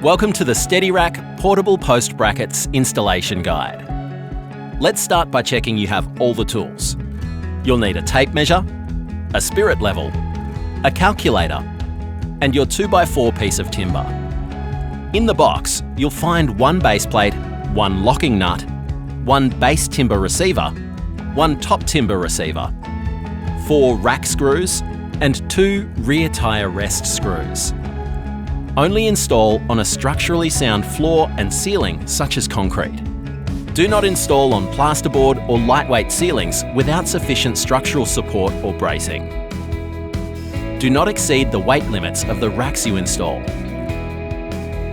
Welcome to the Steadyrack Portable Post Brackets Installation Guide. Let's start by checking you have all the tools. You'll need a tape measure, a spirit level, a calculator, and your 2x4 piece of timber. In the box, you'll find one base plate, one locking nut, one base timber receiver, one top timber receiver, 4 rack screws, and 2 rear tyre rest screws. Only install on a structurally sound floor and ceiling such as concrete. Do not install on plasterboard or lightweight ceilings without sufficient structural support or bracing. Do not exceed the weight limits of the racks you install.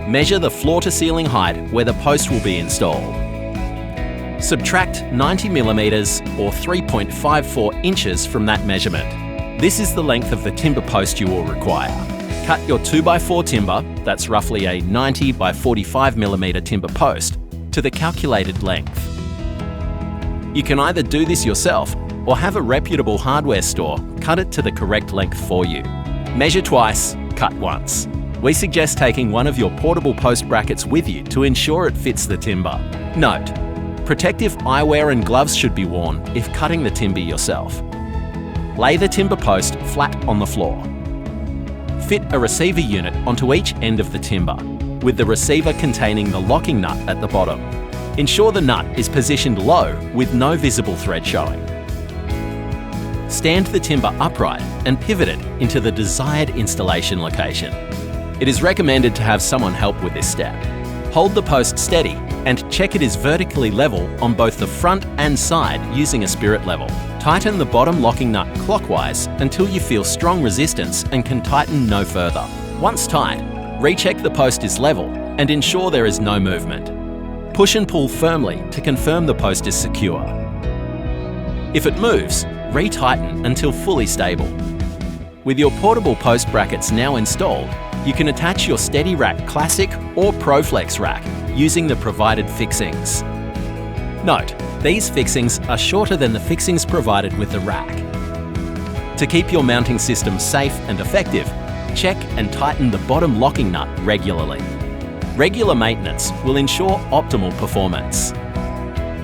Measure the floor to ceiling height where the post will be installed. Subtract 90mm or 3.54 inches from that measurement. This is the length of the timber post you will require. Cut your 2x4 timber, that's roughly a 90 by 45mm timber post, to the calculated length. You can either do this yourself or have a reputable hardware store cut it to the correct length for you. Measure twice, cut once. We suggest taking one of your portable post brackets with you to ensure it fits the timber. Note: protective eyewear and gloves should be worn if cutting the timber yourself. Lay the timber post flat on the floor. Fit a receiver unit onto each end of the timber, with the receiver containing the locking nut at the bottom. Ensure the nut is positioned low with no visible thread showing. Stand the timber upright and pivot it into the desired installation location. It is recommended to have someone help with this step. Hold the post steady and check it is vertically level on both the front and side using a spirit level. Tighten the bottom locking nut clockwise until you feel strong resistance and can tighten no further. Once tight, recheck the post is level and ensure there is no movement. Push and pull firmly to confirm the post is secure. If it moves, retighten until fully stable. With your portable post brackets now installed, you can attach your Steadyrack Classic or ProFlex rack using the provided fixings. Note: these fixings are shorter than the fixings provided with the rack. To keep your mounting system safe and effective, check and tighten the bottom locking nut regularly. Regular maintenance will ensure optimal performance.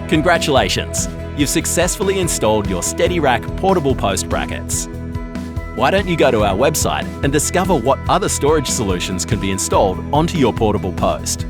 Congratulations! You've successfully installed your Steadyrack portable post brackets. Why don't you go to our website and discover what other storage solutions can be installed onto your portable post?